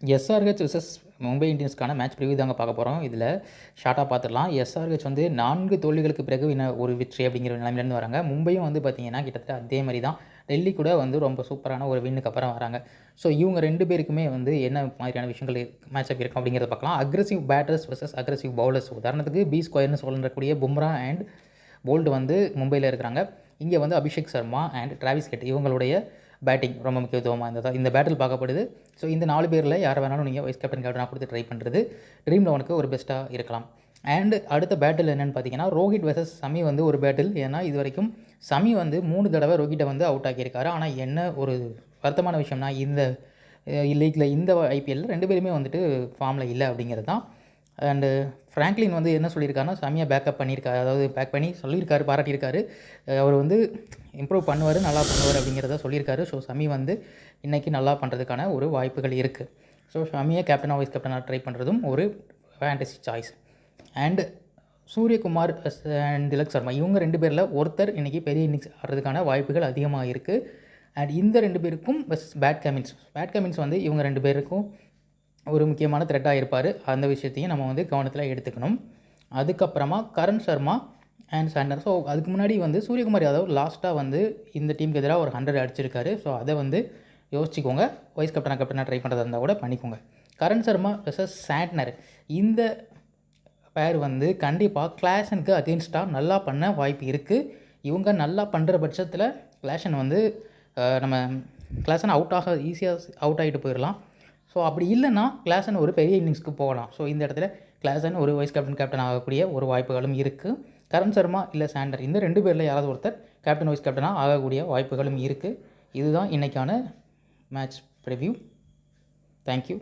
SRH versus Mumbai இந்தியன்ஸ்க்கான match preview தாங்க பார்க்க போகிறோம். இதில் ஷார்ட்டாக பார்த்துடலாம். எஸ்ஆர்ஹெச் வந்து 4 தோல்விகளுக்கு பிறகு ஒரு வெற்றி அப்படிங்கிற நிலைமையிலேருந்து வராங்க. மும்பையும் வந்து பார்த்தீங்கன்னா கிட்டத்தட்ட அதே மாதிரி தான். டெல்லி கூட வந்து ரொம்ப சூப்பரான ஒரு வின்னுக்கு அப்புறம் வராங்க. ஸோ இவங்க 2 பேருக்குமே வந்து என்ன மாதிரியான விஷயங்கள் மேட்சப் இருக்கும் அப்படிங்கிறத பார்க்கலாம். Aggressive batters versus aggressive bowlers. உதாரணத்துக்கு பி ஸ்கொயர்னு சொல்லக்கூடிய பும்ரா அண்ட் போல்ட் வந்து மும்பையில் இருக்கிறாங்க. இங்கே வந்து Abhishek Sharma and Travis head இவங்களுடைய பேட்டிங் ரொம்ப முக்கியத்துவமாக இருந்தது. இந்த பேட்டில் பார்க்கப்படுது. ஸோ இந்த 4 பேரில் யாரை வேணாலும் நீங்கள் வைஸ் கேப்டனாக கொடுத்து ட்ரை பண்ணுறது ட்ரீம் 11க்கு ஒரு பெஸ்ட்டாக இருக்கலாம். அண்ட் அடுத்த பேட்டில் என்னென்னு பார்த்தீங்கன்னா ரோஹித் வெர்சஸ் சமி வந்து ஒரு பேட்டில். ஏன்னா இது வரைக்கும் சமி வந்து 3 தடவை ரோஹிட்டை வந்து அவுட் ஆக்கியிருக்காரு. ஆனால் என்ன ஒரு வருத்தமான விஷயம்னா இந்த லீக்கில் இந்த ஐபிஎல்லில் 2 பேருமே வந்துட்டு ஃபார்மில் இல்லை அப்படிங்கிறது தான். அண்டு ஃப்ராங்க்லின் வந்து என்ன சொல்லியிருக்காருன்னா சமியாக பேக்கப் பண்ணியிருக்காரு, அதாவது பேக் பண்ணி சொல்லியிருக்காரு, பாராட்டியிருக்காரு. அவர் வந்து இம்ப்ரூவ் பண்ணுவார், நல்லா பண்ணுவார் அப்படிங்கிறத சொல்லியிருக்காரு. ஸோ சமி வந்து இன்றைக்கி நல்லா பண்ணுறதுக்கான ஒரு வாய்ப்புகள் இருக்குது. ஸோ சமியை கேப்டனாக வைஸ் கேப்டனாக ட்ரை பண்ணுறதும் ஒரு fantasy choice. And Suryakumar and Tilak Sharma இவங்க 2 பேரில் ஒருத்தர் இன்றைக்கி பெரிய இன்னிங்ஸ் ஆடுறதுக்கான வாய்ப்புகள் அதிகமாக இருக்குது. அண்ட் இந்த 2 பேருக்கும் பேட் கமின்ஸ் வந்து இவங்க 2 பேருக்கும் ஒரு முக்கியமான த்ரெட்டாக இருப்பார். அந்த விஷயத்தையும் நம்ம வந்து கவனத்தில் எடுத்துக்கணும். அதுக்கப்புறமா Karan Sharma and Santner. So அதுக்கு முன்னாடி வந்து சூரியகுமார் யாதவ் லாஸ்ட்டாக வந்து இந்த டீமுக்கு எதிராக ஒரு 100 அடிச்சிருக்காரு. ஸோ அதை வந்து யோசிச்சுக்கோங்க. வைஸ் கேப்டனாக ட்ரை பண்ணுறதா இருந்தால் கூட பண்ணிக்கோங்க. கரண் சர்மா வெர்சஸ் சாண்ட்னர் இந்த பேர் வந்து கண்டிப்பாக கிளாசனுக்கு அகெயின்ஸ்டாக நல்லா பண்ண வாய்ப்பு இருக்குது. இவங்க நல்லா பண்ணுற பட்சத்தில் கிளாசன் வந்து நம்ம கிளாசன் ஈஸியாக அவுட் ஆகிட்டு போயிடலாம். ஸோ அப்படி இல்லைன்னா கிளாசன் ஒரு பெரிய இன்னிங்ஸ்க்கு போகலாம். ஸோ இந்த இடத்துல கிளாசன் ஒரு வைஸ் கேப்டன் ஆகக்கூடிய ஒரு வாய்ப்புகளும் இருக்குது. கரண் சர்மா இல்லை சாண்டர் இந்த 2 பேரில் யாராவது ஒருத்தர் கேப்டன் வைஸ் கேப்டனாக ஆகக்கூடிய வாய்ப்புகளும் இருக்குது. இதுதான் இன்றைக்கான மேட்ச் ப்ரிவ்யூ. தேங்க்யூ.